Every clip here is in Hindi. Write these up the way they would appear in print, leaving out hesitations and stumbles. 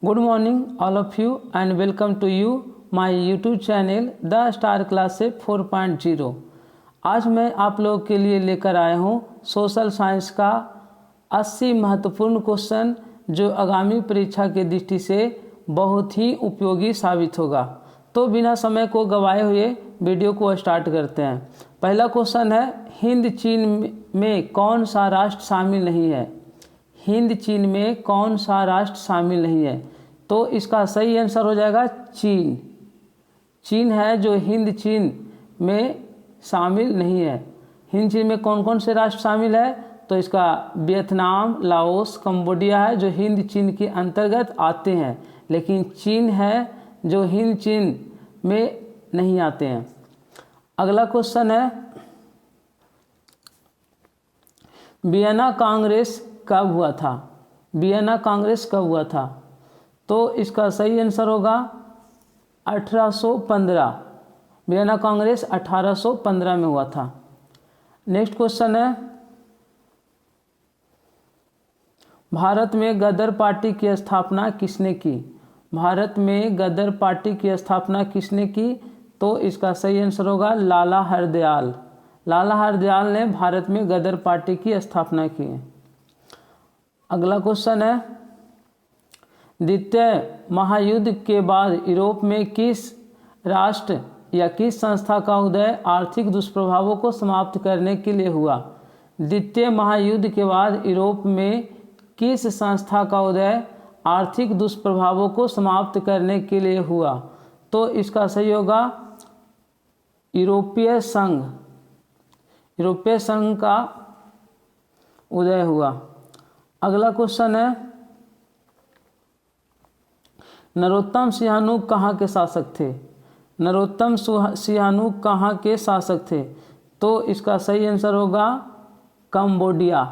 Good morning all of you and welcome to you my YouTube channel The Star Classic 4.0। आज मैं आप लोगों के लिए लेकर आया हूँ सोशल साइंस का 80 महत्वपूर्ण क्वेश्चन जो आगामी परीक्षा की दृष्टि से बहुत ही उपयोगी साबित होगा। तो बिना समय को गवाए हुए वीडियो को स्टार्ट करते हैं। पहला क्वेश्चन है, हिंद चीन में कौन सा राष्ट्र शामिल नहीं है? हिंद चीन में कौन सा राष्ट्र शामिल नहीं है? तो इसका सही आंसर हो जाएगा चीन। चीन है जो हिंद चीन में शामिल नहीं है। हिंद चीन में कौन कौन से राष्ट्र शामिल है? तो इसका वियतनाम, लाओस, कंबोडिया है जो हिंद चीन के अंतर्गत आते हैं, लेकिन चीन है जो हिंद चीन में नहीं आते हैं। अगला क्वेश्चन है, वियना कांग्रेस कब हुआ था? वियना कांग्रेस कब हुआ था? तो इसका सही आंसर होगा 1815। वियना कांग्रेस 1815 में हुआ था। नेक्स्ट क्वेश्चन है, भारत में गदर पार्टी की स्थापना किसने की? भारत में गदर पार्टी की स्थापना किसने की? तो इसका सही आंसर होगा लाला हरदयाल। लाला हरदयाल ने भारत में गदर पार्टी की स्थापना की। अगला क्वेश्चन है, द्वितीय महायुद्ध के बाद यूरोप में किस राष्ट्र या किस संस्था का उदय आर्थिक दुष्प्रभावों को समाप्त करने के लिए हुआ? द्वितीय महायुद्ध के बाद यूरोप में किस संस्था का उदय आर्थिक दुष्प्रभावों को समाप्त करने के लिए हुआ? तो इसका सही होगा यूरोपीय संघ। यूरोपीय संघ का उदय हुआ। अगला क्वेश्चन है, नरोत्तम सिंहाणु कहाँ के शासक थे? नरोत्तम सिंहाणु कहाँ के शासक थे? तो इसका सही आंसर होगा कंबोडिया।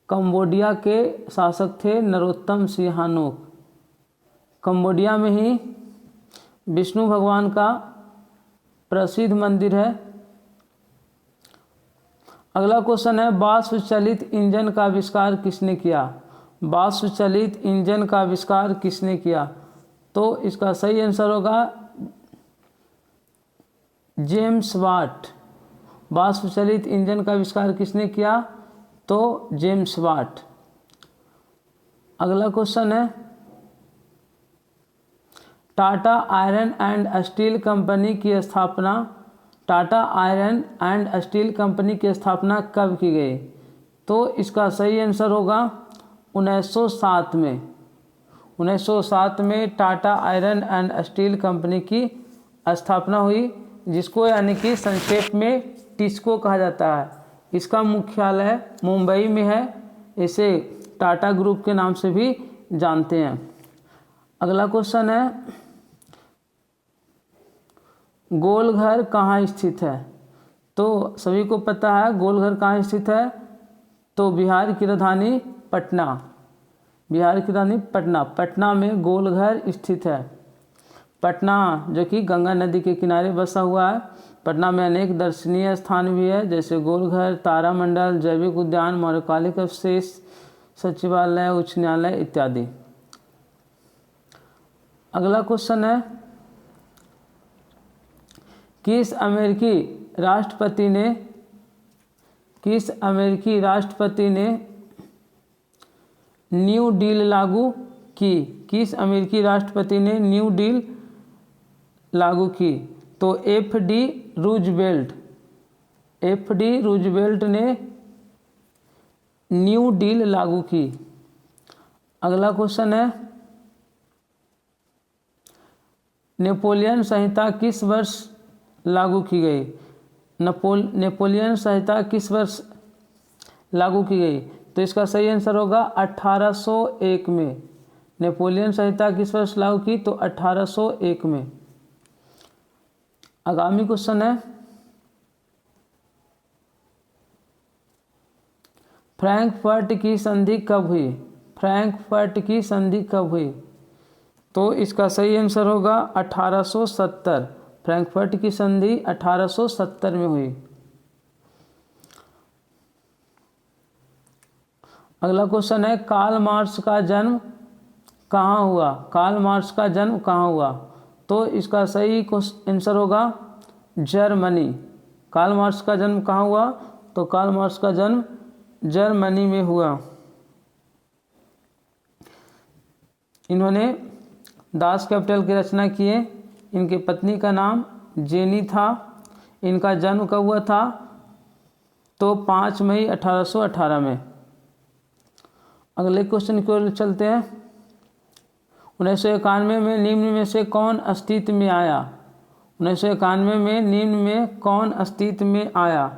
कंबोडिया के शासक थे नरोत्तम सिंहाणु। कंबोडिया में ही विष्णु भगवान का प्रसिद्ध मंदिर है। अगला क्वेश्चन है, वाष्प चलित इंजन का आविष्कार किसने किया? वाष्प चलित इंजन का आविष्कार किसने किया? तो इसका सही आंसर होगा जेम्स वाट। वाष्प चलित इंजन का आविष्कार किसने किया? तो जेम्स वाट। अगला क्वेश्चन है, Tata iron and steel company की स्थापना Tata iron and steel company की स्थापना कब की गई? तो इसका सही आंसर होगा 1907 में। 1907 में Tata iron and steel company की स्थापना हुई, जिसको यानी कि संक्षेप में टिस्को कहा जाता है। इसका मुख्यालय मुंबई में है। इसे टाटा ग्रुप के नाम से भी जानते हैं। अगला क्वेश्चन है, गोलघर कहाँ स्थित है? तो सभी को पता है गोलघर कहाँ स्थित है। तो बिहार की राजधानी पटना। बिहार की राजधानी पटना। पटना में गोलघर स्थित है। पटना जो कि गंगा नदी के किनारे बसा हुआ है। पटना में अनेक दर्शनीय स्थान भी है, जैसे गोलघर, तारामंडल, जैविक उद्यान, मौर्यकालिक अवशेष, सचिवालय, उच्च न्यायालय इत्यादि। अगला क्वेश्चन है, किस अमेरिकी राष्ट्रपति ने न्यू डील लागू की? किस अमेरिकी राष्ट्रपति ने न्यू डील लागू की? तो एफ.डी. रूजवेल्ट। एफ.डी. रूजवेल्ट ने न्यू डील लागू की। अगला क्वेश्चन है, नेपोलियन संहिता किस वर्ष लागू की गई? नेपोलियन संहिता किस वर्ष लागू की गई? तो इसका सही आंसर होगा 1801 में। नेपोलियन संहिता किस वर्ष लागू की? तो 1801 में। आगामी क्वेश्चन है, फ्रैंकफर्ट की संधि कब हुई? फ्रैंकफर्ट की संधि कब हुई? तो इसका सही आंसर होगा 1870। फ्रैंकफर्ट की संधि 1870 में हुई। अगला क्वेश्चन है, कार्ल मार्क्स का जन्म कहाँ हुआ, कार्ल मार्क्स का जन्म कहाँ हुआ? तो इसका सही आंसर होगा जर्मनी। कार्ल मार्क्स का जन्म कहाँ हुआ? तो कार्ल मार्क्स का जन्म जर्मनी में हुआ। इन्होंने दास कैपिटल की रचना किए। इनकी पत्नी का नाम जेनी था। इनका जन्म कब हुआ था? तो 5 मई 1818 में। अगले क्वेश्चन की ओर चलते हैं। 1991 में निम्न में से कौन अस्तित्व में आया? 1991 में निम्न में कौन अस्तित्व में आया?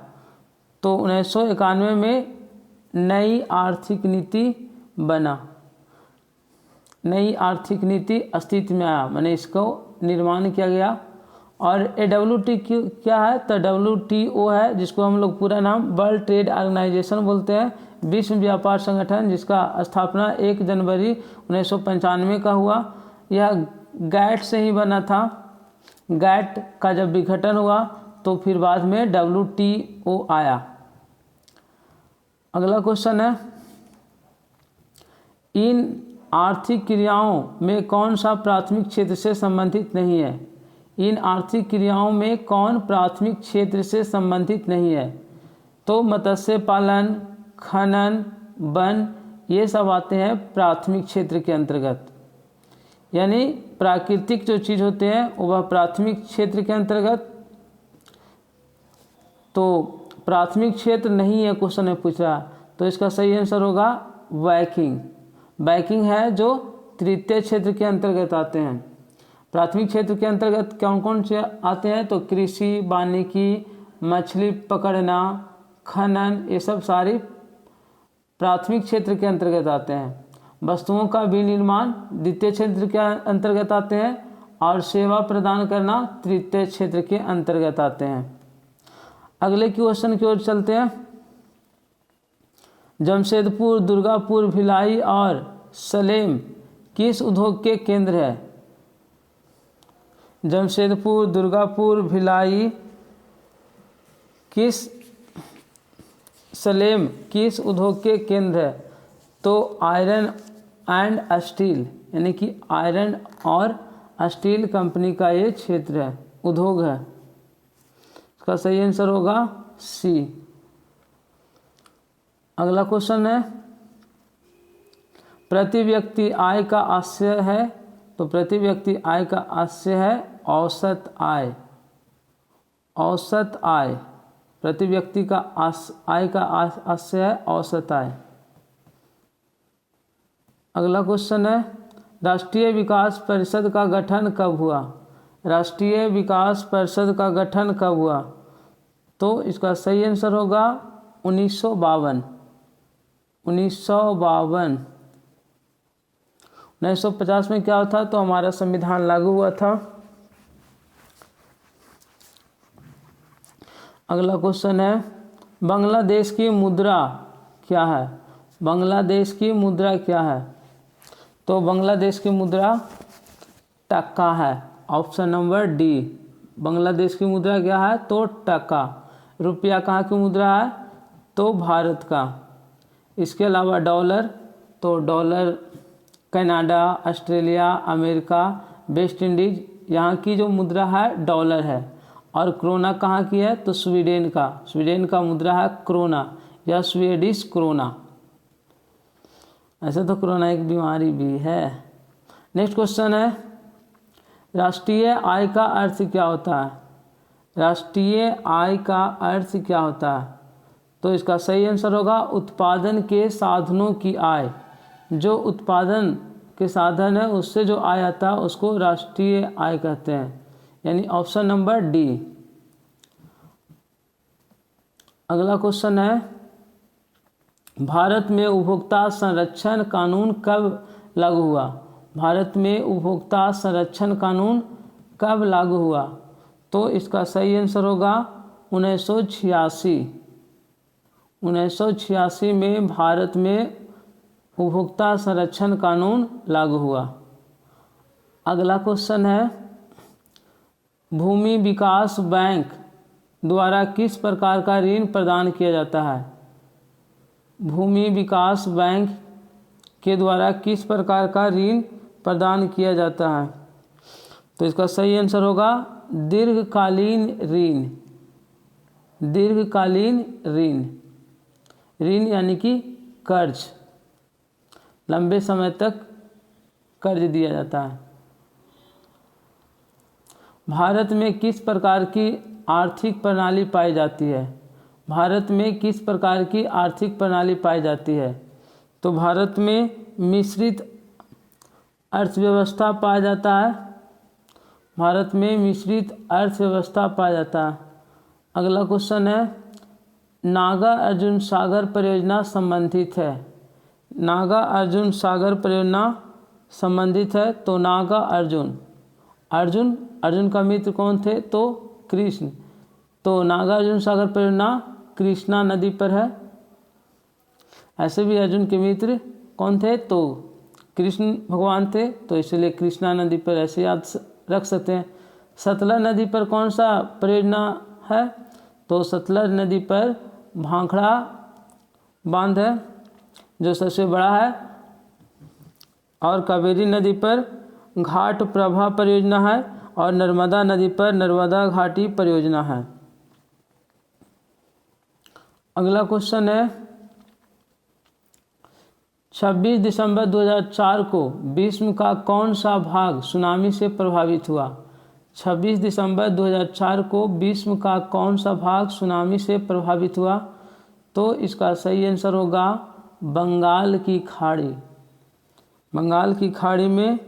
तो 1991 में नई आर्थिक नीति बना। नई आर्थिक नीति अस्तित्व में आया, मैंने इसको निर्माण किया गया। और WTO क्या है? तो WTO है, जिसको हम लोग पूरा नाम वर्ल्ड ट्रेड ऑर्गेनाइजेशन बोलते हैं, विश्व व्यापार संगठन, जिसका स्थापना 1 जनवरी 1995 का हुआ। यह गैट से ही बना था। गैट का जब विघटन हुआ तो फिर बाद में WTO आया। अगला क्वेश्चन है, इन आर्थिक क्रियाओं में कौन सा प्राथमिक क्षेत्र से संबंधित नहीं है? इन आर्थिक क्रियाओं में कौन प्राथमिक क्षेत्र से संबंधित नहीं है? तो मत्स्य पालन, खनन, वन, ये सब आते हैं प्राथमिक क्षेत्र के अंतर्गत। यानी प्राकृतिक जो चीज़ होते हैं वह प्राथमिक क्षेत्र के अंतर्गत। तो प्राथमिक क्षेत्र नहीं है क्वेश्चन में पूछ रहा, तो इसका सही आंसर होगा बैंकिंग। बैंकिंग है जो तृतीय क्षेत्र के अंतर्गत आते हैं। प्राथमिक क्षेत्र के अंतर्गत कौन कौन से आते हैं? तो कृषि, वानिकी, मछली पकड़ना, खनन, ये सब सारी प्राथमिक क्षेत्र के अंतर्गत आते हैं। वस्तुओं का विनिर्माण द्वितीय क्षेत्र के अंतर्गत आते हैं और सेवा प्रदान करना तृतीय क्षेत्र के अंतर्गत आते हैं। अगले क्वेश्चन की ओर चलते हैं। जमशेदपुर, दुर्गापुर, भिलाई और सलेम किस उद्योग के केंद्र है? जमशेदपुर, दुर्गापुर, भिलाई सलेम किस उद्योग के केंद्र है? तो आयरन एंड स्टील, यानी कि आयरन और स्टील कंपनी का ये क्षेत्र है, उद्योग है। इसका सही आंसर होगा सी। अगला क्वेश्चन है, प्रति व्यक्ति आय का आशय है? तो प्रति व्यक्ति आय का आशय है औसत आय। औसत आय, प्रति व्यक्ति का आय का आशय है औसत आय। अगला क्वेश्चन है, राष्ट्रीय विकास परिषद का गठन कब हुआ? राष्ट्रीय विकास परिषद का गठन कब हुआ? तो इसका सही आंसर होगा 1952। 1952। 1950 में क्या था? तो हमारा संविधान लागू हुआ था। अगला क्वेश्चन है, बांग्लादेश की मुद्रा क्या है? बांग्लादेश की मुद्रा क्या है? तो बांग्लादेश की मुद्रा टका है। Option number D. बांग्लादेश की मुद्रा क्या है? तो टका। रुपया कहाँ की मुद्रा है? तो भारत का। इसके अलावा डॉलर, तो dollar Canada, Australia, America, West Indies, यहाँ की जो मुद्रा है डॉलर है। और क्रोना कहाँ की है? तो स्वीडन का। स्वीडन का मुद्रा है क्रोना या स्वीडिश क्रोना। ऐसे तो कोरोना एक बीमारी भी है। नेक्स्ट क्वेश्चन है, राष्ट्रीय आय का अर्थ क्या होता है? राष्ट्रीय आय का अर्थ क्या होता है? तो इसका सही आंसर होगा उत्पादन के साधनों की आय। जो उत्पादन के साधन है उससे जो आय आता है उसको राष्ट्रीय आय कहते हैं, यानी ऑप्शन नंबर डी। अगला क्वेश्चन है, भारत में उपभोक्ता संरक्षण कानून कब लागू हुआ? भारत में उपभोक्ता संरक्षण कानून कब लागू हुआ? तो इसका सही आंसर होगा 1986। 1986 में भारत में उपभोक्ता संरक्षण कानून लागू हुआ। अगला क्वेश्चन है, भूमि विकास बैंक द्वारा किस प्रकार का ऋण प्रदान किया जाता है? भूमि विकास बैंक के द्वारा किस प्रकार का ऋण प्रदान किया जाता है? तो इसका सही आंसर होगा दीर्घकालीन ऋण। दीर्घकालीन ऋण, ऋण यानी कि कर्ज, लंबे समय तक कर्ज दिया जाता है। भारत में किस प्रकार की आर्थिक प्रणाली पाई जाती है? भारत में किस प्रकार की आर्थिक प्रणाली पाई जाती है? तो भारत में मिश्रित अर्थव्यवस्था पाया जाता है। भारत में मिश्रित अर्थव्यवस्था पाया जाता है। अगला क्वेश्चन है, नागा अर्जुन सागर परियोजना संबंधित है? नागा अर्जुन सागर परियोजना संबंधित है। तो नागा अर्जुन, अर्जुन का मित्र कौन थे? तो कृष्ण। तो नागा अर्जुन सागर परियोजना कृष्णा नदी पर है। ऐसे भी अर्जुन के मित्र कौन थे? तो कृष्ण भगवान थे, तो इसलिए कृष्णा नदी पर ऐसे याद रख सकते हैं। सतलज नदी पर कौन सा परियोजना है? तो सतलज नदी पर भाखड़ा बांध है जो सबसे बड़ा है, और कावेरी नदी पर घाट प्रभा परियोजना है, और नर्मदा नदी पर नर्मदा घाटी परियोजना है। अगला क्वेश्चन है, 26 दिसंबर 2004 को विश्व का कौन सा भाग सुनामी से प्रभावित हुआ? 26 दिसंबर 2004 को विश्व का कौन सा भाग सुनामी से प्रभावित हुआ? तो इसका सही आंसर होगा बंगाल की खाड़ी। बंगाल की खाड़ी में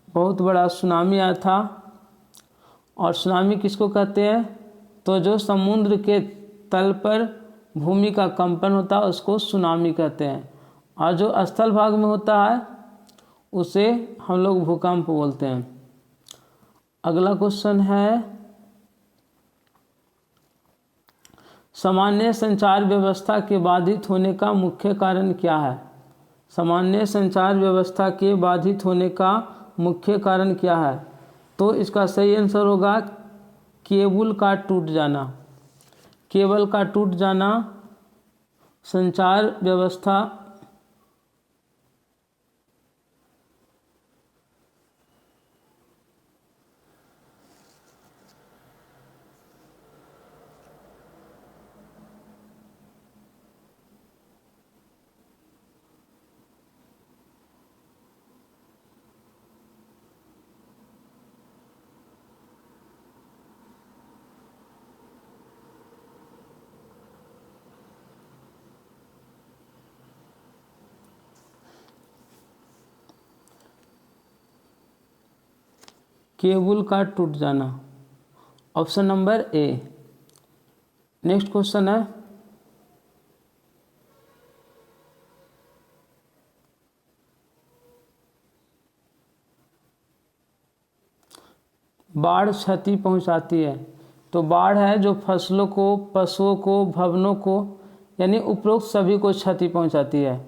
बहुत बड़ा सुनामी आया था। और सुनामी किसको कहते हैं? तो जो समुद्र के तल पर भूमि का कंपन होता है उसको सुनामी कहते हैं, और जो स्थल भाग में होता है उसे हम लोग भूकंप बोलते हैं। अगला क्वेश्चन है, सामान्य संचार व्यवस्था के बाधित होने का मुख्य कारण क्या है? सामान्य संचार व्यवस्था के बाधित होने का मुख्य कारण क्या है? तो इसका सही आंसर होगा केबल का टूट जाना। केबल का टूट जाना संचार व्यवस्था केबल का टूट जाना, option number A. Next question है, बाढ़ क्षति पहुंचाती है। तो बाढ़ है जो फसलों को, पशुओं को, भवनों को, यानी उपरोक्त सभी को क्षति पहुंचाती है।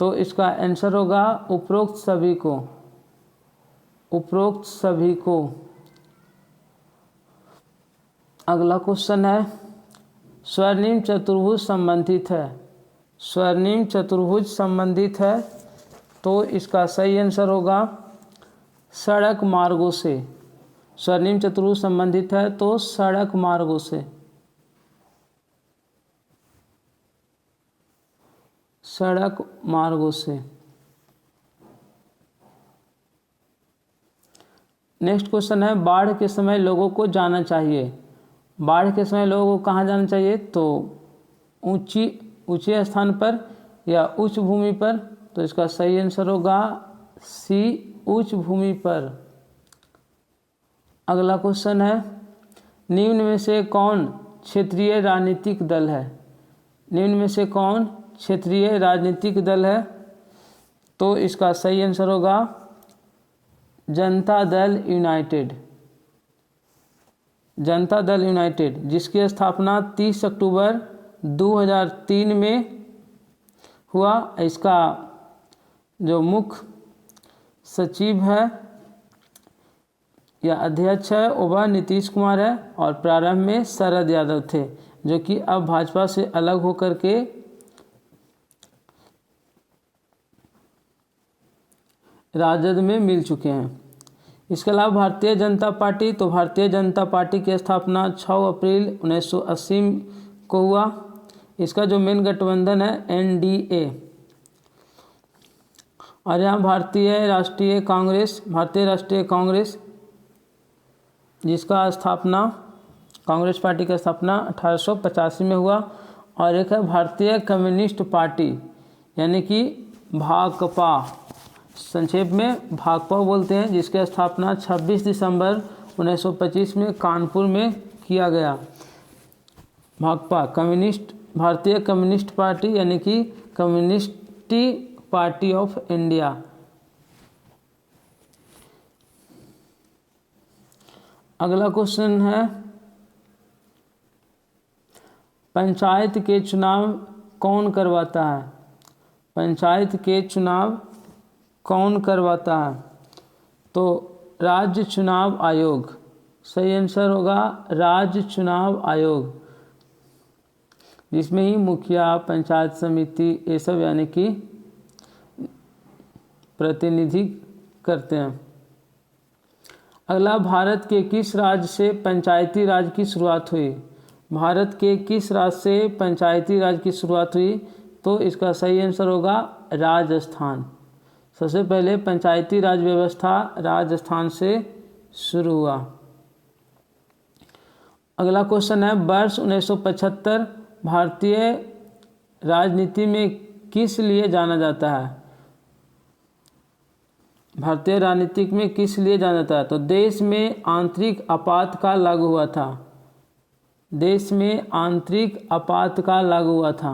तो इसका आंसर होगा उपरोक्त सभी को। उपरोक्त सभी को। अगला क्वेश्चन है, स्वर्णिम चतुर्भुज संबंधित है? स्वर्णिम चतुर्भुज संबंधित है। तो इसका सही आंसर होगा सड़क मार्गों से। स्वर्णिम चतुर्भुज संबंधित है तो सड़क मार्गों से। सड़क मार्गों से। नेक्स्ट क्वेश्चन है, बाढ़ के समय लोगों को जाना चाहिए? बाढ़ के समय लोगों को कहाँ जाना चाहिए? तो ऊंचे स्थान पर या उच्च भूमि पर। तो इसका सही आंसर होगा सी, उच्च भूमि पर। अगला क्वेश्चन है, निम्न में से कौन क्षेत्रीय राजनीतिक दल है? निम्न में से कौन क्षेत्रीय राजनीतिक दल है? तो इसका सही आंसर होगा जनता दल यूनाइटेड। जनता दल यूनाइटेड, जिसकी स्थापना 30 अक्टूबर 2003 में हुआ। इसका जो मुख्य सचिव है या अध्यक्ष है वह नीतीश कुमार है, और प्रारंभ में शरद यादव थे, जो कि अब भाजपा से अलग होकर के राजद में मिल चुके हैं। इसके अलावा भारतीय जनता पार्टी, तो भारतीय जनता पार्टी की स्थापना 6 अप्रैल 1980 को हुआ। इसका जो मेन गठबंधन है NDA। और यहाँ भारतीय राष्ट्रीय कांग्रेस जिसका स्थापना, कांग्रेस पार्टी का स्थापना 1885 में हुआ। और एक है भारतीय कम्युनिस्ट पार्टी यानी कि भाकपा, संक्षेप में भाकपा बोलते हैं, जिसकी स्थापना 26 दिसंबर 1925 में कानपुर में किया गया। भाकपा भारतीय कम्युनिस्ट पार्टी यानी कि कम्युनिस्ट पार्टी ऑफ इंडिया। अगला क्वेश्चन है, पंचायत के चुनाव कौन करवाता है? पंचायत के चुनाव कौन करवाता है? तो राज्य चुनाव आयोग। सही आंसर होगा राज्य चुनाव आयोग, जिसमें ही मुखिया, पंचायत समिति ये सब यानी कि प्रतिनिधि करते हैं। अगला, भारत के किस राज्य से पंचायती राज की शुरुआत हुई? भारत के किस राज्य से पंचायती राज की शुरुआत हुई? तो इसका सही आंसर होगा राजस्थान। सबसे पहले पंचायती राज व्यवस्था राजस्थान से शुरू हुआ। अगला क्वेश्चन है, वर्ष 1975 भारतीय राजनीति में किस लिए जाना जाता है? भारतीय राजनीतिक में किस लिए जाना जाता है? तो देश में आंतरिक आपातकाल लागू हुआ था। देश में आंतरिक आपातकाल लागू हुआ था।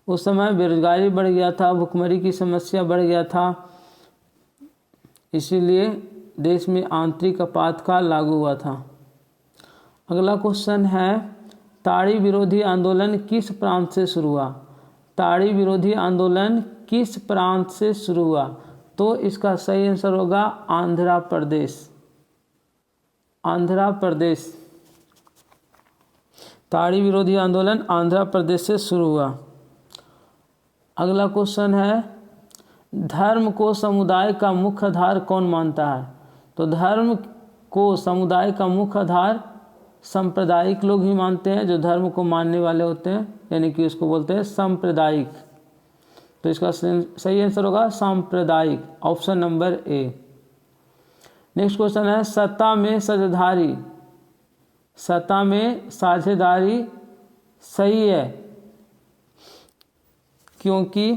उस समय बेरोजगारी बढ़ गया था, भुखमरी की समस्या बढ़ गया था, इसीलिए देश में आंतरिक आपातकाल लागू हुआ था। अगला क्वेश्चन है, ताड़ी विरोधी आंदोलन किस प्रांत से शुरू हुआ? ताड़ी विरोधी आंदोलन किस प्रांत से शुरू हुआ? तो इसका सही आंसर होगा आंध्र प्रदेश। आंध्र प्रदेश। ताड़ी विरोधी आंदोलन आंध्र प्रदेश से शुरू हुआ। अगला क्वेश्चन है, धर्म को समुदाय का मुख्य आधार कौन मानता है? तो धर्म को समुदाय का मुख्य आधार सांप्रदायिक लोग ही मानते हैं, जो धर्म को मानने वाले होते हैं, यानी कि उसको बोलते हैं सांप्रदायिक। तो इसका सही आंसर होगा सांप्रदायिक, option number A. Next question है, सत्ता में साझेदारी, सत्ता में साझेदारी सही है क्योंकि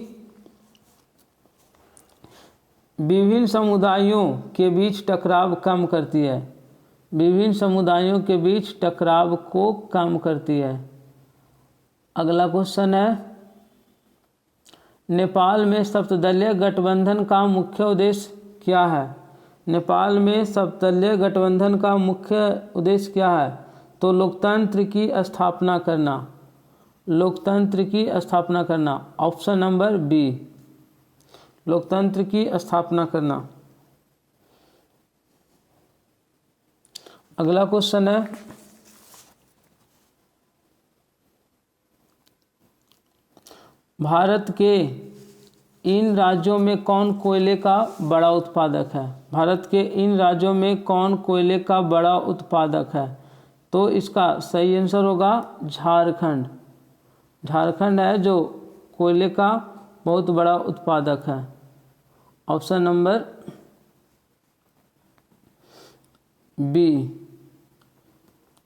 विभिन्न समुदायों के बीच टकराव कम करती है। विभिन्न समुदायों के बीच टकराव को कम करती है। अगला क्वेश्चन है, नेपाल में सप्तदलीय गठबंधन का मुख्य उद्देश्य क्या है? नेपाल में सप्तदलीय गठबंधन का मुख्य उद्देश्य क्या है? तो लोकतंत्र की स्थापना करना। लोकतंत्र की स्थापना करना, ऑप्शन नंबर बी, लोकतंत्र की स्थापना करना। अगला क्वेश्चन है, भारत के इन राज्यों में कौन कोयले का बड़ा उत्पादक है? भारत के इन राज्यों में कौन कोयले का बड़ा उत्पादक है? तो इसका सही आंसर होगा झारखंड। झारखंड है जो कोयले का बहुत बड़ा उत्पादक है, ऑप्शन नंबर बी,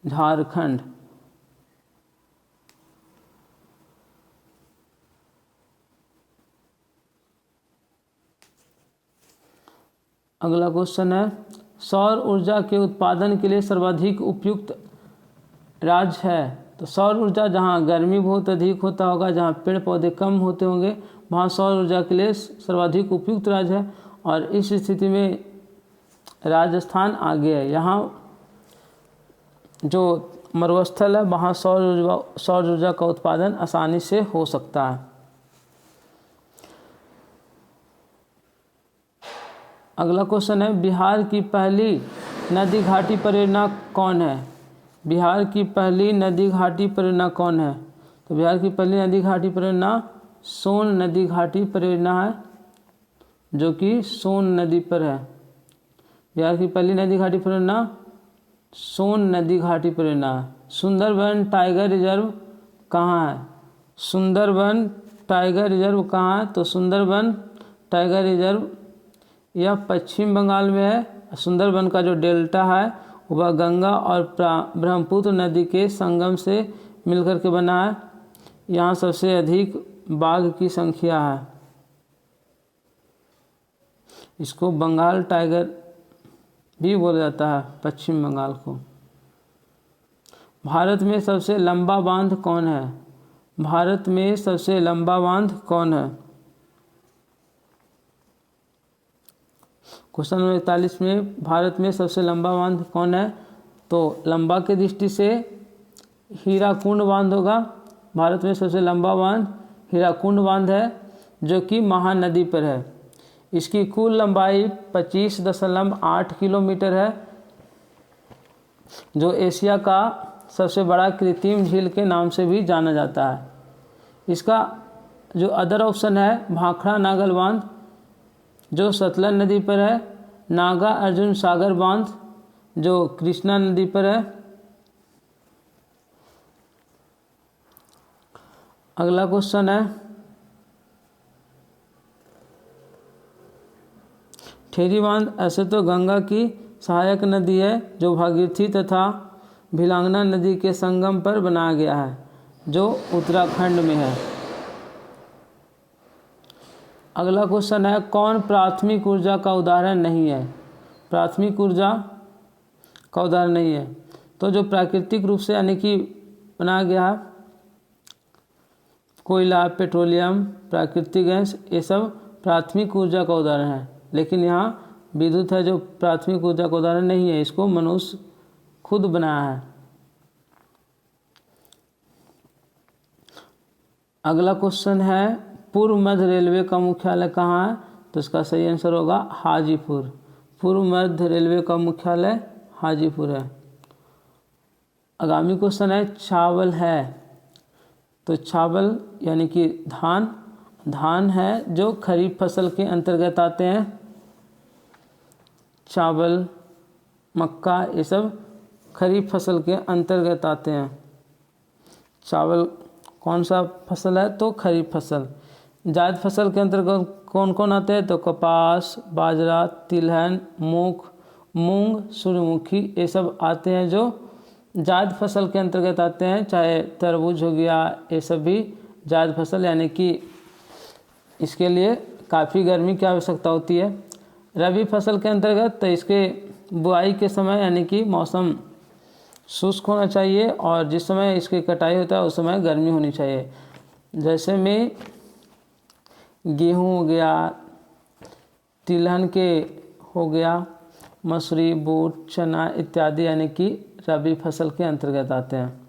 झारखंड। अगला क्वेश्चन है, सौर ऊर्जा के उत्पादन के लिए सर्वाधिक उपयुक्त राज्य है? तो सौर ऊर्जा जहाँ गर्मी बहुत अधिक होता होगा, जहाँ पेड़ पौधे कम होते होंगे, वहाँ सौर ऊर्जा के लिए सर्वाधिक उपयुक्त राज्य है। और इस स्थिति में राजस्थान आगे है। यहाँ जो मरुस्थल है वहाँ सौर ऊर्जा का उत्पादन आसानी से हो सकता है। अगला क्वेश्चन है, बिहार की पहली नदी घाटी परियोजना कौन है? बिहार की पहली नदी घाटी परियोजना कौन है? तो बिहार की पहली नदी घाटी परियोजना सोन नदी घाटी परियोजना है। जो कि सोन नदी पर है। बिहार की पहली नदी घाटी परियोजना सोन नदी घाटी परियोजना है। सुंदरबन टाइगर रिजर्व कहाँ है? सुंदरबन टाइगर रिजर्व कहाँ है? तो सुंदरबन टाइगर रिजर्व यह पश्चिम बंगाल में है। सुंदरबन का जो डेल्टा है वह गंगा और ब्रह्मपुत्र नदी के संगम से मिलकर के बना है। यहाँ सबसे अधिक बाघ की संख्या है। इसको बंगाल टाइगर भी बोला जाता है, पश्चिम बंगाल को। भारत में सबसे लंबा बांध कौन है? भारत में सबसे लंबा बांध कौन है? क्वेश्चन नंबर 41 में भारत में सबसे लंबा बांध कौन है? तो लंबा की दृष्टि से हीराकुंड बांध होगा। भारत में सबसे लंबा बांध हीराकुंड बांध है, जो कि महानदी पर है। इसकी कुल लंबाई 25.8 किलोमीटर है, जो एशिया का सबसे बड़ा कृत्रिम झील के नाम से भी जाना जाता है। इसका जो अदर ऑप्शन है भाखड़ा नागल बांध, जो सतलज नदी पर है। नागा अर्जुन सागर बांध, जो कृष्णा नदी पर है। अगला क्वेश्चन है ठेरी बांध ऐसे तो गंगा की सहायक नदी है, जो भागीरथी तथा भिलांगना नदी के संगम पर बनाया गया है, जो उत्तराखंड में है। अगला क्वेश्चन है कौन प्राथमिक ऊर्जा का उदाहरण नहीं है? प्राथमिक ऊर्जा का उदाहरण नहीं है तो जो प्राकृतिक रूप से यानी कि बनाया गया है, कोयला, पेट्रोलियम, प्राकृतिक गैस, ये सब प्राथमिक ऊर्जा का उदाहरण है। लेकिन यहाँ विद्युत है जो प्राथमिक ऊर्जा का उदाहरण नहीं है, इसको मनुष्य खुद बनाया है। अगला क्वेश्चन है पूर्व मध्य रेलवे का मुख्यालय कहाँ है? तो इसका सही आंसर होगा हाजीपुर। पूर्व मध्य रेलवे का मुख्यालय हाजीपुर है। आगामी क्वेश्चन है चावल है, तो चावल यानी कि धान है जो खरीफ फसल के अंतर्गत आते हैं। चावल, मक्का, ये सब खरीफ फसल के अंतर्गत आते हैं। चावल कौन सा फसल है? तो खरीफ फसल। जायद फसल के अंतर्गत कौन कौन आते हैं? तो कपास, बाजरा, तिलहन, मूंग, सूर्यमुखी, ये सब आते हैं जो जायद फसल के अंतर्गत आते हैं। चाहे तरबूज हो गया, ये सब भी जायद फसल, यानी कि इसके लिए काफ़ी गर्मी की आवश्यकता होती है। रबी फसल के अंतर्गत तो इसके बुआई के समय यानी कि मौसम शुष्क होना चाहिए और जिस समय इसकी कटाई होता है उस समय गर्मी होनी चाहिए। जैसे में गेहूँ हो गया, तिलहन के हो गया, मसूरी, बूट, चना इत्यादि यानी कि रबी फसल के अंतर्गत आते हैं।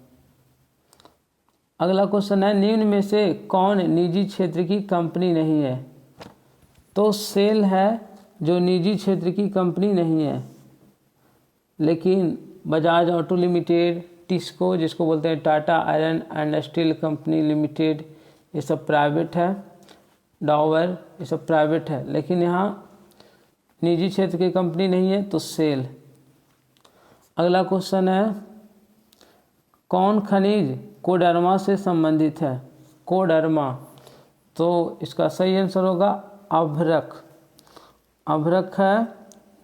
अगला क्वेश्चन है निम्न में से कौन निजी क्षेत्र की कंपनी नहीं है? तो सेल है जो निजी क्षेत्र की कंपनी नहीं है, लेकिन बजाज ऑटो लिमिटेड, टिस्को जिसको बोलते हैं Tata iron and steel company limited, ये सब प्राइवेट है। डावर, ये सब प्राइवेट है, लेकिन यहाँ निजी क्षेत्र की कंपनी नहीं है, तो सेल। अगला क्वेश्चन है कौन खनिज कोडरमा से संबंधित है? कोडरमा, तो इसका सही आंसर होगा अभ्रक। अभ्रक है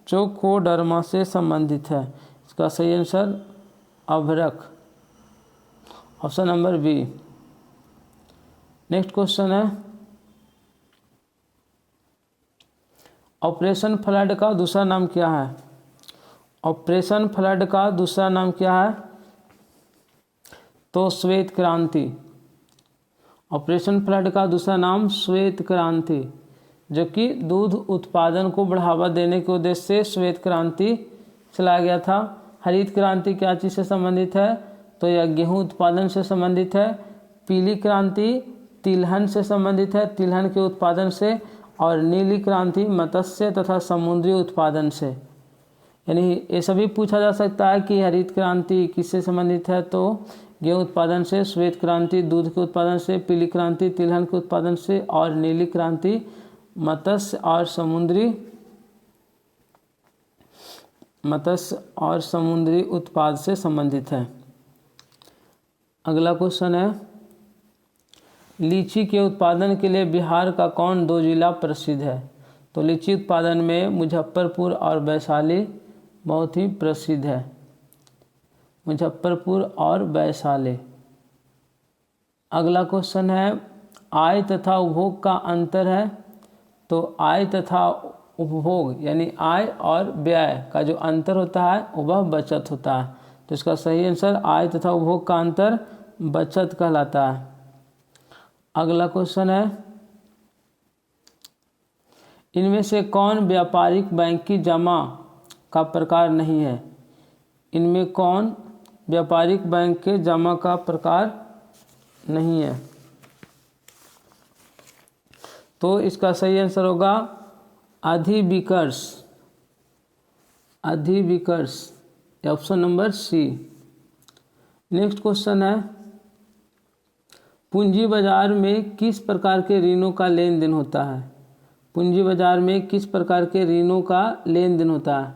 जो कोडरमा से संबंधित है, इसका सही आंसर अभ्रक, option number B. Next question है ऑपरेशन फ्लड का दूसरा नाम क्या है? ऑपरेशन फ्लड का दूसरा नाम क्या है? तो श्वेत क्रांति। ऑपरेशन फ्लड का दूसरा नाम श्वेत क्रांति, जो कि दूध उत्पादन को बढ़ावा देने के उद्देश्य से श्वेत क्रांति चलाया गया था। हरित क्रांति क्या चीज़ से संबंधित है? तो यह गेहूं उत्पादन से संबंधित है। पीली क्रांति तिलहन से संबंधित है, तिलहन के उत्पादन से। और नीली क्रांति मत्स्य तथा समुद्री उत्पादन से। यानी ये सभी पूछा जा सकता है कि हरित क्रांति किससे संबंधित है? तो गेहूं उत्पादन से, श्वेत क्रांति दूध के उत्पादन से, पीली क्रांति तिलहन के उत्पादन से और नीली क्रांति मत्स्य और समुद्री उत्पाद से संबंधित है। अगला क्वेश्चन है, लीची के उत्पादन के लिए बिहार का कौन दो जिला प्रसिद्ध है? तो लीची उत्पादन में मुजफ्फरपुर और वैशाली बहुत ही प्रसिद्ध है। मुजफ्फरपुर और वैशाली। अगला क्वेश्चन है, आय तथा उपभोग का अंतर है? तो आय तथा उपभोग यानी आय और व्यय का जो अंतर होता है वह बचत होता है। तो इसका सही आंसर आय तथा उपभोग का अंतर बचत कहलाता है। अगला क्वेश्चन है, इनमें से कौन व्यापारिक बैंक की जमा का प्रकार नहीं है? इनमें कौन व्यापारिक बैंक के जमा का प्रकार नहीं है? तो इसका सही आंसर होगा अधिविकर्ष। Option number C. Next question है, पूंजी बाजार में किस प्रकार के ऋणों का लेन देन होता है? पूंजी बाजार में किस प्रकार के ऋणों का लेन देन होता है?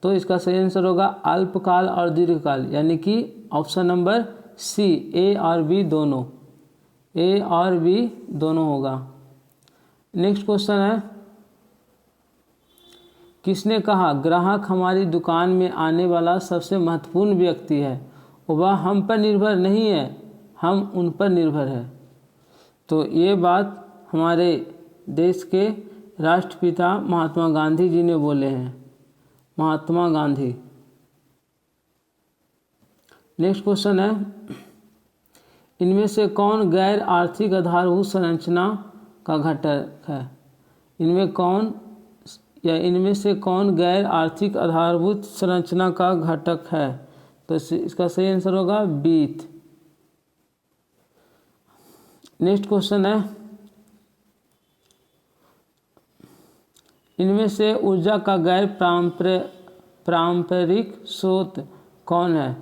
तो इसका सही आंसर होगा अल्पकाल और दीर्घकाल, यानी कि ऑप्शन नंबर सी, ए और बी दोनों होगा। नेक्स्ट क्वेश्चन है, किसने कहा ग्राहक हमारी दुकान में आने वाला सबसे महत्वपूर्ण व्यक्ति है, वह हम पर निर्भर नहीं है, हम उन पर निर्भर है? तो ये बात हमारे देश के राष्ट्रपिता महात्मा गांधी जी ने बोले हैं, महात्मा गांधी। नेक्स्ट क्वेश्चन है, इनमें से कौन गैर आर्थिक आधारभूत संरचना का घटक है? इनमें से कौन गैर आर्थिक आधारभूत संरचना का घटक है? तो इसका सही आंसर होगा वित्त। नेक्स्ट क्वेश्चन है, इनमें से ऊर्जा का गैर पारंपरिक स्रोत कौन है?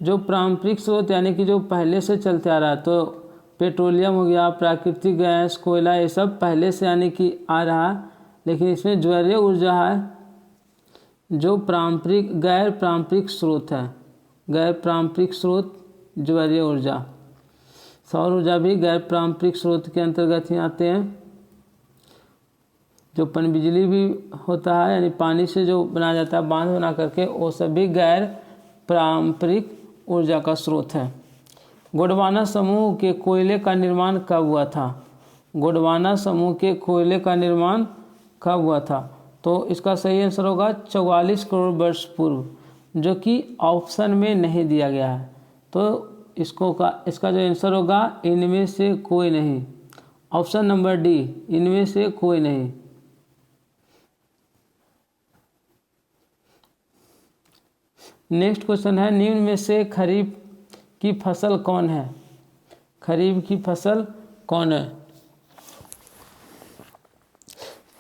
जो पारंपरिक स्रोत यानी कि जो पहले से चलते आ रहा है, तो पेट्रोलियम हो गया, प्राकृतिक गैस, कोयला, ये सब पहले से यानी कि आ रहा है। लेकिन इसमें ज्वरीय ऊर्जा है जो गैर पारंपरिक स्रोत है। गैर पारंपरिक स्रोत ज्वरीय ऊर्जा। सौर ऊर्जा भी गैर पारंपरिक स्रोत के अंतर्गत ही आते हैं। जो पनबिजली भी होता है यानी पानी से जो बनाया जाता है बांध बना करके, वो सब भी गैर पारंपरिक ऊर्जा का स्रोत है। गोंडवाना समूह के कोयले का निर्माण कब हुआ था? गोंडवाना समूह के कोयले का निर्माण कब हुआ था? तो इसका सही आंसर होगा 44 करोड़ वर्ष पूर्व, जो कि ऑप्शन में नहीं दिया गया है। तो इसका जो आंसर होगा इनमें से कोई नहीं, ऑप्शन नंबर डी, इनमें से कोई नहीं। नेक्स्ट क्वेश्चन है, निम्न में से खरीफ की फसल कौन है? खरीफ की फसल कौन है?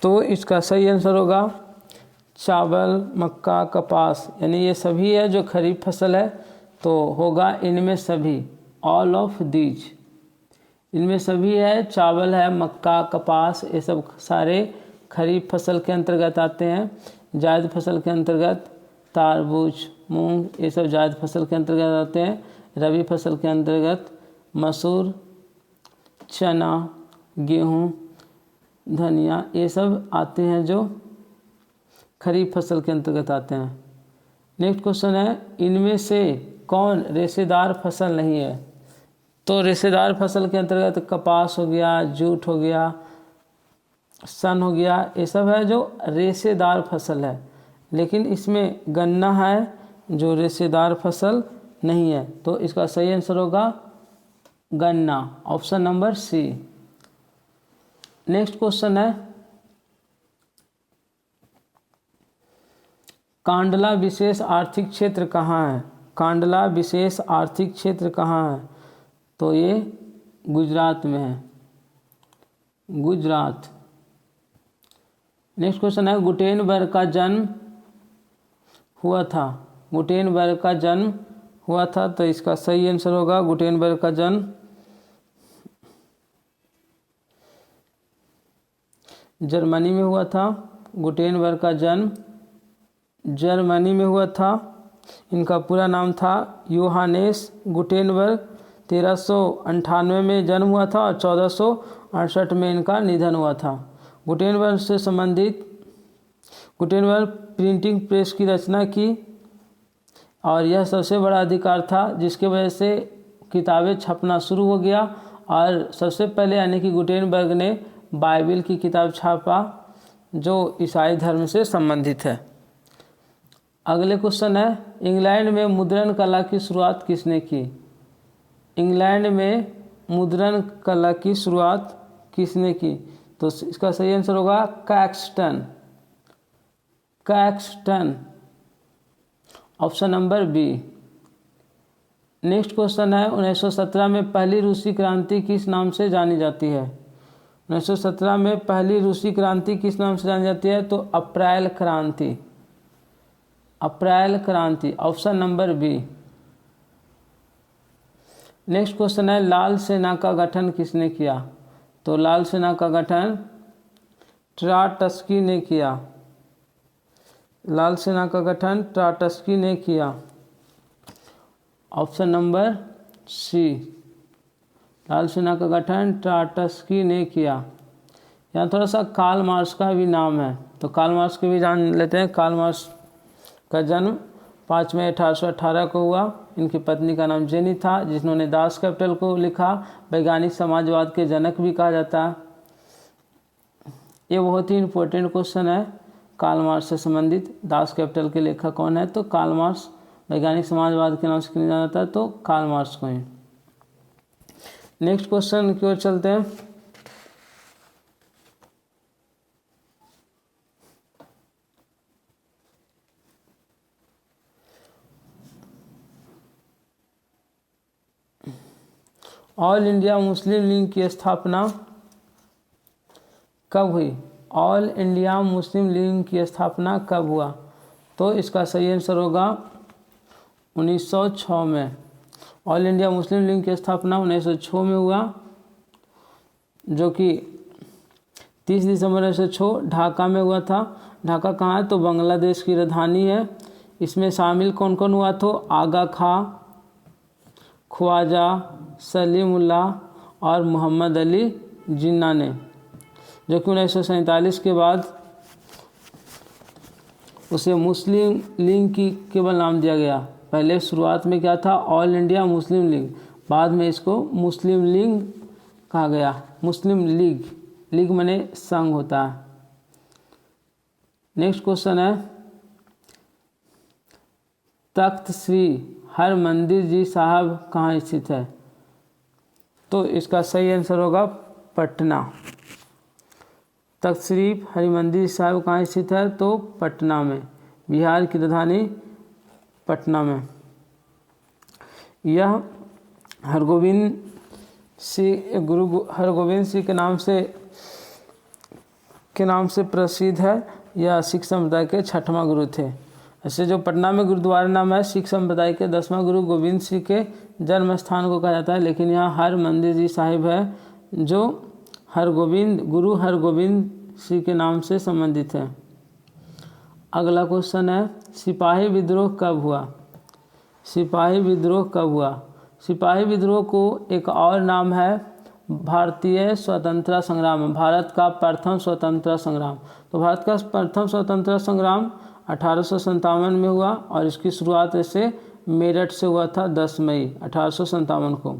तो इसका सही आंसर होगा चावल, मक्का, कपास, यानी ये सभी है जो खरीफ फसल है। तो होगा इनमें सभी, ऑल ऑफ दीज। इनमें सभी है, चावल है, मक्का, कपास, ये सब सारे खरीफ फसल के अंतर्गत आते हैं। जायद फसल के अंतर्गत तरबूज, मूंग, ये सब जायद फसल के अंतर्गत आते हैं। रबी फसल के अंतर्गत मसूर, चना, गेहूँ, धनिया, ये सब आते हैं जो खरीफ फसल के अंतर्गत आते हैं। नेक्स्ट क्वेश्चन है, इनमें से कौन रेशेदार फसल नहीं है? तो रेशेदार फसल के अंतर्गत कपास हो गया, जूट हो गया, सन हो गया, ये सब है जो रेशेदार फसल है। लेकिन इसमें गन्ना है जो रेशेदार फसल नहीं है। तो इसका सही आंसर होगा गन्ना, option number C. Next question है, कांडला विशेष आर्थिक क्षेत्र कहाँ है? कांडला विशेष आर्थिक क्षेत्र कहाँ है? तो ये गुजरात में है, गुजरात। नेक्स्ट क्वेश्चन है, गुटेनबर्ग का जन्म हुआ था? गुटेनबर्ग का जन्म हुआ था, तो इसका सही आंसर होगा गुटेनबर्ग का जन्म जर्मनी में हुआ था। गुटेनबर्ग का जन्म जर्मनी में हुआ था। इनका पूरा नाम था योहानेस गुटेनबर्ग। 1398 में जन्म हुआ था और 1468 में इनका निधन हुआ था। गुटेनबर्ग से संबंधित गुटेनबर्ग प्रिंटिंग प्रेस की रचना की और यह सबसे बड़ा अधिकार था जिसकी वजह से किताबें छपना शुरू हो गया और सबसे पहले यानी कि गुटेनबर्ग ने बाइबिल की किताब छापा जो ईसाई धर्म से संबंधित है। अगले क्वेश्चन है, इंग्लैंड में मुद्रण कला की शुरुआत किसने की? इंग्लैंड में मुद्रण कला की शुरुआत किसने की? तो इसका सही आंसर होगा Caxton. Caxton, option number B. Next question है, 1917 में पहली रूसी क्रांति किस नाम से जानी जाती है? 1917 में पहली रूसी क्रांति किस नाम से जानी जाती है? तो अप्रैल क्रांति। अप्रैल क्रांति, option number B. Next question है, लाल सेना का गठन किसने किया? तो लाल सेना का गठन ट्राटस्की ने किया। लाल सेना का गठन ट्राटस्की ने किया, ऑप्शन नंबर सी। लाल सेना का गठन ट्राटस्की ने किया। यहाँ थोड़ा सा कार्ल मार्क्स का भी नाम है, तो कार्ल मार्क्स के भी जान लेते हैं। कार्ल मार्क्स का जन्म 5 मई 1818 को हुआ। इनकी पत्नी का नाम जेनी था जिन्होंने दास कैपिटल को लिखा। वैज्ञानिक समाजवाद के जनक भी कहा जाता है। ये बहुत ही इम्पोर्टेंट क्वेश्चन है कार्ल मार्क्स से संबंधित। दास कैपिटल के लेखक कौन है? तो कार्ल मार्क्स। वैज्ञानिक समाजवाद के नाम से किया जाता है तो कार्ल मार्क्स को ही। नेक्स्ट क्वेश्चन की ओर चलते हैं। ऑल इंडिया मुस्लिम लीग की स्थापना कब हुई? ऑल इंडिया मुस्लिम लीग की स्थापना कब हुआ? तो इसका सही आंसर होगा 1906 में। ऑल इंडिया मुस्लिम लीग की स्थापना 1906 में हुआ, जो कि 30 दिसंबर 1906 ढाका में हुआ था। ढाका कहाँ है? तो बांग्लादेश की राजधानी है। इसमें शामिल कौन कौन हुआ? तो आगा खां, ख्वाजा सलीमुल्लाह और मोहम्मद अली जिन्ना ने, जो कि 1947 के बाद उसे मुस्लिम लीग की केवल नाम दिया गया। पहले शुरुआत में क्या था? ऑल इंडिया मुस्लिम लीग, बाद में इसको मुस्लिम लीग कहा गया। मुस्लिम लीग, लीग माने संघ होता है। नेक्स्ट क्वेश्चन है, तख्त श्री हरमंदिर जी साहब कहाँ स्थित है? तो इसका सही आंसर होगा पटना। तख्त श्री हरिमंदिर साहब कहाँ स्थित है? तो पटना में। बिहार की राजधानी पटना में। यह हरगोविंद सिंह, गुरु हरगोविंद सिंह के नाम से प्रसिद्ध है। यह सिख संप्रदाय के 6वां गुरु थे। ऐसे जो पटना में गुरुद्वारा नाम है, सिख संप्रदाय के 10वां गुरु गोविंद सिंह के जन्म स्थान को कहा जाता है। लेकिन यहाँ हरमंदिर जी साहिब है जो गुरु हरगोविंद सिंह के नाम से संबंधित है। अगला क्वेश्चन है, सिपाही विद्रोह कब हुआ? सिपाही विद्रोह कब हुआ? सिपाही विद्रोह को एक और नाम है भारतीय स्वतंत्रता संग्राम, भारत का प्रथम स्वतंत्रता संग्राम। तो भारत का प्रथम स्वतंत्रता संग्राम 1857 में हुआ और इसकी शुरुआत ऐसे मेरठ से हुआ था 10 मई 1857 को।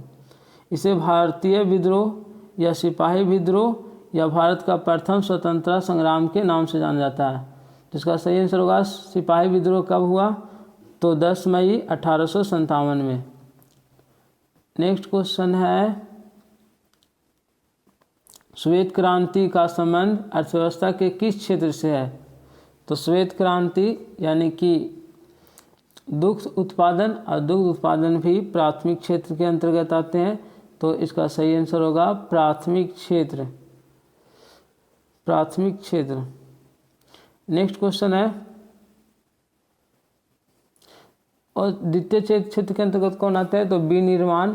इसे भारतीय विद्रोह या सिपाही विद्रोह या भारत का प्रथम स्वतंत्रता संग्राम के नाम से जाना जाता है। जिसका सही आंसर होगा सिपाही विद्रोह कब हुआ? तो 10 मई 1857 में। नेक्स्ट क्वेश्चन है, श्वेत क्रांति का संबंध अर्थव्यवस्था के किस क्षेत्र से है? तो श्वेत क्रांति यानी कि दुग्ध उत्पादन और दुग्ध उत्पादन भी प्राथमिक क्षेत्र के अंतर्गत आते हैं। तो इसका सही आंसर होगा प्राथमिक क्षेत्र। प्राथमिक क्षेत्र। नेक्स्ट क्वेश्चन है, और द्वितीय क्षेत्र के अंतर्गत कौन आता है? तो विनिर्माण।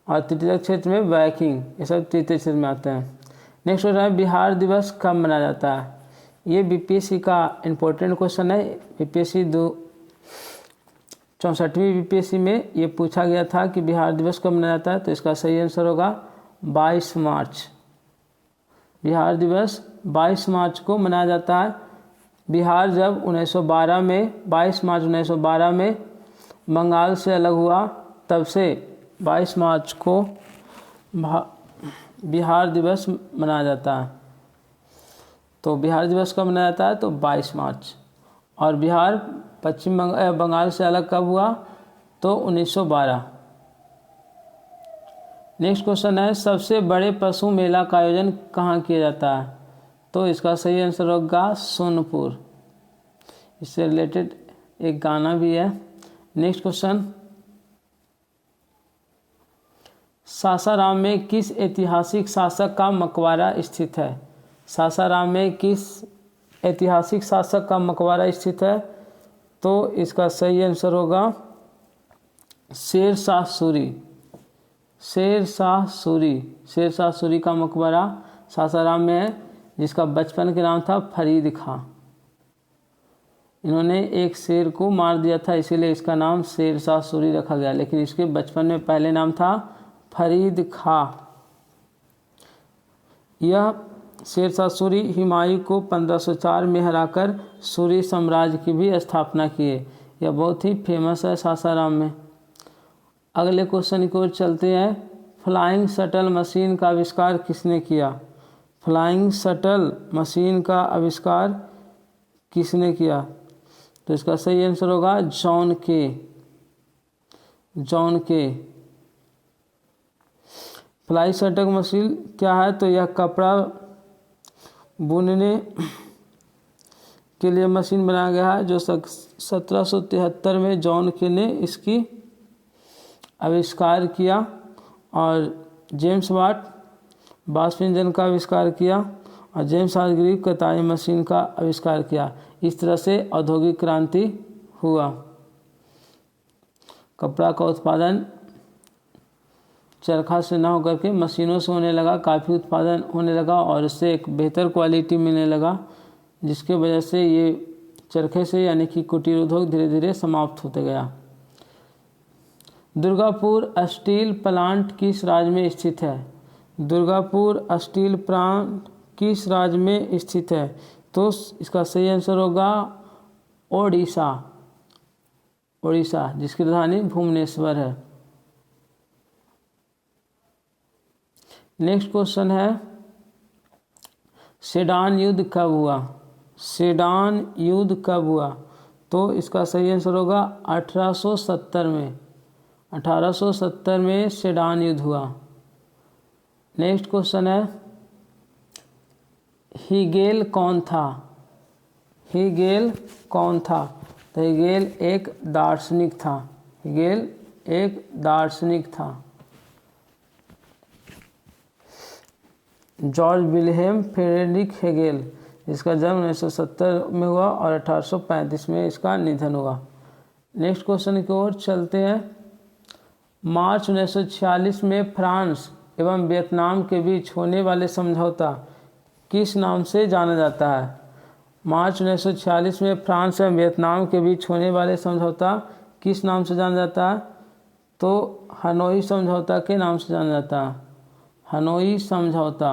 और तृतीय क्षेत्र में बैंकिंग, ये सब तृतीय क्षेत्र में आते हैं। नेक्स्ट क्वेश्चन है बिहार दिवस कब मनाया जाता है। ये बीपीएससी का इम्पोर्टेंट क्वेश्चन है। बीपीएससी 64वीं बीपीएससी में ये पूछा गया था कि बिहार दिवस कब मनाया जाता है। तो इसका सही आंसर होगा 22 मार्च। बिहार दिवस 22 मार्च को मनाया जाता है। बिहार जब 1912 में 22 मार्च 1912 में बंगाल से अलग हुआ, तब से 22 मार्च को बिहार दिवस मनाया जाता है। तो बिहार दिवस कब मनाया जाता है, तो 22 मार्च। और बिहार पश्चिम बंगाल से अलग कब हुआ, तो 1912। नेक्स्ट क्वेश्चन है सबसे बड़े पशु मेला का आयोजन कहाँ किया जाता है। तो इसका सही आंसर होगा सोनपुर। इससे रिलेटेड एक गाना भी है। नेक्स्ट क्वेश्चन, सासाराम में किस ऐतिहासिक शासक का मकबरा स्थित है। सासाराम में किस ऐतिहासिक शासक का मकबरा स्थित है। तो इसका सही आंसर होगा शेर शाह सूरी। शेर शाह सूरी। शेर शाह सूरी का मकबरा सासाराम में है, जिसका बचपन के नाम था फरीद खां। इन्होंने एक शेर को मार दिया था, इसीलिए इसका नाम शेर शाह सूरी रखा गया, लेकिन इसके बचपन में पहले नाम था फरीद खां। यह शेर शाह सूरी हुमायूं को 1504 में हराकर सूरी साम्राज्य की भी स्थापना किए। यह बहुत ही फेमस है सासाराम में। अगले क्वेश्चन की ओर चलते हैं। फ्लाइंग शटल मशीन का आविष्कार किसने किया। फ्लाइंग शटल मशीन का आविष्कार किसने किया। तो इसका सही आंसर होगा जॉन के। जॉन के। फ्लाई शटल मशीन क्या है, तो यह कपड़ा बुनने के लिए मशीन बनाया गया है, जो 1773 में जॉन के ने इसकी आविष्कार किया। और जेम्स वाट वाष्प इंजन का आविष्कार किया, और जेम्स हार्ग्रीव कताई मशीन का आविष्कार किया। इस तरह से औद्योगिक क्रांति हुआ। कपड़ा का उत्पादन चरखा से ना होकर के मशीनों से होने लगा, काफ़ी उत्पादन होने लगा और इससे एक बेहतर क्वालिटी मिलने लगा, जिसके वजह से ये चरखे से यानी कि कुटीर उद्योग धीरे धीरे समाप्त होते गया। दुर्गापुर स्टील प्लांट किस राज्य में स्थित है। दुर्गापुर स्टील प्लांट किस राज्य में स्थित है। तो इसका सही आंसर होगा ओडिशा। ओडिशा, जिसकी राजधानी भुवनेश्वर है। नेक्स्ट क्वेश्चन है सेडान युद्ध कब हुआ। सेडान युद्ध कब हुआ। तो इसका सही आंसर होगा 1870 में। 1870 में सेडान युद्ध हुआ। नेक्स्ट क्वेश्चन है हीगेल कौन था। हीगेल कौन था। तो हीगेल एक दार्शनिक था। हीगेल एक दार्शनिक था। जॉर्ज विल्हेम फ्रेडरिक हेगेल, जिसका जन्म 1970 में हुआ और 1835 में इसका निधन हुआ। नेक्स्ट क्वेश्चन की ओर चलते हैं। मार्च 1946 में फ्रांस एवं वियतनाम के बीच होने वाले समझौता किस नाम से जाना जाता है। मार्च 1946 में फ्रांस एवं वियतनाम के बीच होने वाले समझौता किस नाम से जाना जाता है। तो हनोई समझौता के नाम से जाना जाता है। हनोई समझौता।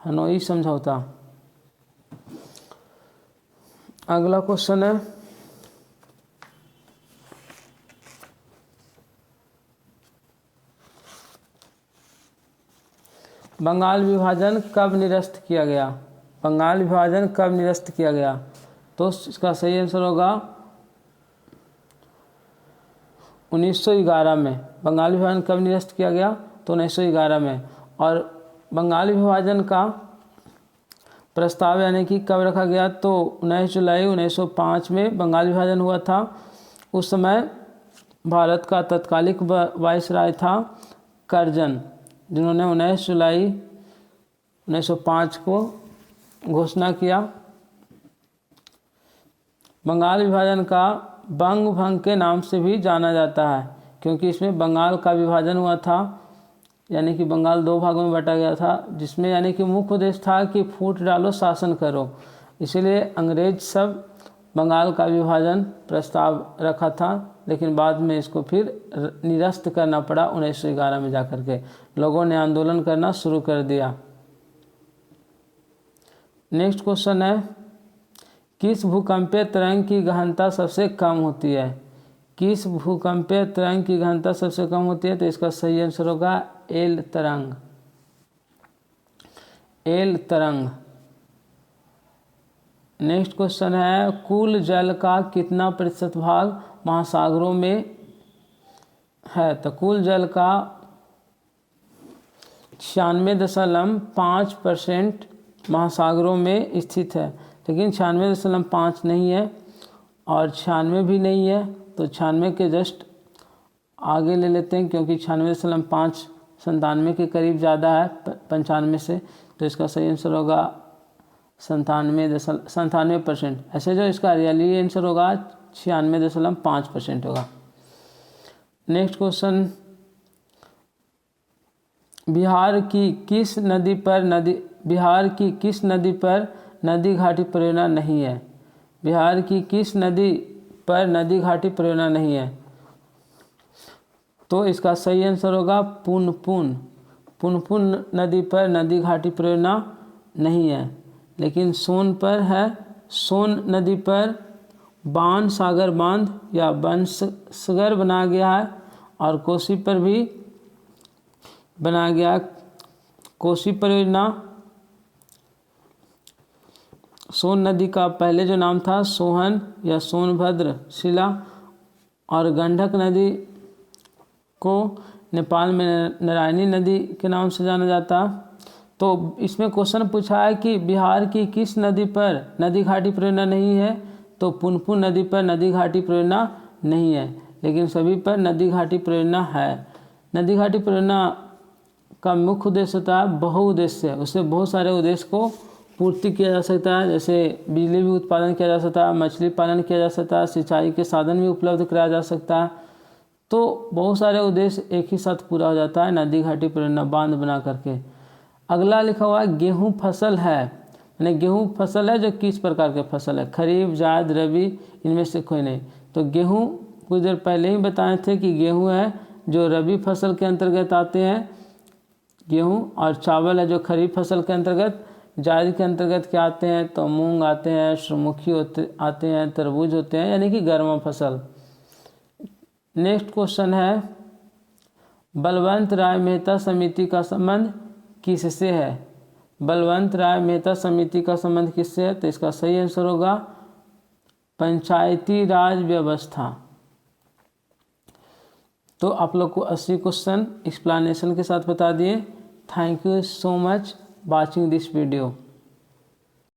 हनोई समझौता। अगला क्वेश्चन है बंगाल विभाजन कब निरस्त किया गया। बंगाल विभाजन कब निरस्त किया गया। तो इसका सही आंसर होगा 1911 में। बंगाल विभाजन कब निरस्त किया गया, तो 1911 में। और बंगाल विभाजन का प्रस्ताव यानी कि कब रखा गया, तो 19 जुलाई 1905 में बंगाल विभाजन हुआ था। उस समय भारत का तत्कालिक वायसराय था कर्जन, जिन्होंने 19 जुलाई 1905 को घोषणा किया। बंगाल विभाजन का बंग भंग के नाम से भी जाना जाता है, क्योंकि इसमें बंगाल का विभाजन हुआ था यानी कि बंगाल 2 भागों में बांटा गया था, जिसमें यानी कि मुख्य उद्देश्य था कि फूट डालो शासन करो। इसलिए अंग्रेज सब बंगाल का विभाजन प्रस्ताव रखा था, लेकिन बाद में इसको फिर निरस्त करना पड़ा 1911 में जाकर के। लोगों ने आंदोलन करना शुरू कर दिया। नेक्स्ट क्वेश्चन है, किस भूकंपीय तरंग की गहनता सबसे कम होती है? किस भूकंपीय तरंग की गहनता सबसे कम होती है? तो इसका सही आंसर होगा एल तरंग। एल तरंग। नेक्स्ट क्वेश्चन है, कुल जल का कितना प्रतिशत भाग महासागरों में है? तो कुल जल का 96.5% महासागरों में स्थित है, लेकिन 96.5 नहीं है और 96 भी नहीं है, तो 96 के जस्ट आगे ले लेते हैं, क्योंकि 96.5 97 के करीब ज़्यादा है 95 से, तो इसका सही आंसर होगा 97%। ऐसे जो इसका रियली आंसर होगा 96.5% होगा। नेक्स्ट क्वेश्चन, बिहार की किस नदी पर नदी घाटी परियोजना नहीं है? बिहार की किस नदी पर नदी घाटी परियोजना नहीं है? तो इसका सही आंसर होगा पुनपुन। पुनपुन नदी पर नदी घाटी परियोजना नहीं है, लेकिन सोन पर है। सोन नदी पर बाण सागर बांध या बंसगर बनाया गया है, और कोसी पर भी बनाया गया कोसी परियोजना। सोन नदी का पहले जो नाम था सोहन या सोनभद्र शिला, और गंडक नदी को नेपाल में नारायणी नदी के नाम से जाना जाता। तो इसमें क्वेश्चन पूछा है कि बिहार की किस नदी पर नदी घाटी परियोजना नहीं है? तो पुनपुन नदी पर नदी घाटी परियोजना नहीं है, लेकिन सभी पर नदी घाटी परियोजना है। नदी घाटी परियोजना का मुख्य उद्देश्य होता है बहुउद्देश्य, उससे बहुत सारे उद्देश्य को पूर्ति किया जा सकता है, जैसे बिजली भी उत्पादन किया जा सकता है, मछली पालन किया जा सकता है, सिंचाई के साधन भी उपलब्ध कराया जा सकता है। तो बहुत सारे उद्देश्य एक ही साथ पूरा हो जाता है नदी घाटी परियोजना बांध बना करके। अगला लिखा हुआ है गेहूँ फसल है, यानी गेहूँ फसल है जो किस प्रकार के फसल है? खरीफ, जायद, रबी, इनमें से कोई नहीं। तो गेहूँ कुछ देर पहले ही बताए थे कि गेहूँ है जो रबी फसल के अंतर्गत आते हैं गेहूँ, और चावल है जो खरीफ फसल के अंतर्गत। जायद के अंतर्गत क्या आते हैं? तो मूंग आते हैं, सूर्यमुखी आते हैं, तरबूज होते हैं, यानी कि गर्म फसल। नेक्स्ट क्वेश्चन है, बलवंत राय मेहता समिति का संबंध किससे है? बलवंत राय मेहता समिति का संबंध किससे है? तो इसका सही आंसर होगा पंचायती राज व्यवस्था। तो आप लोग को 80 क्वेश्चन एक्सप्लेनेशन के साथ बता दिए। Thank you so much watching this video.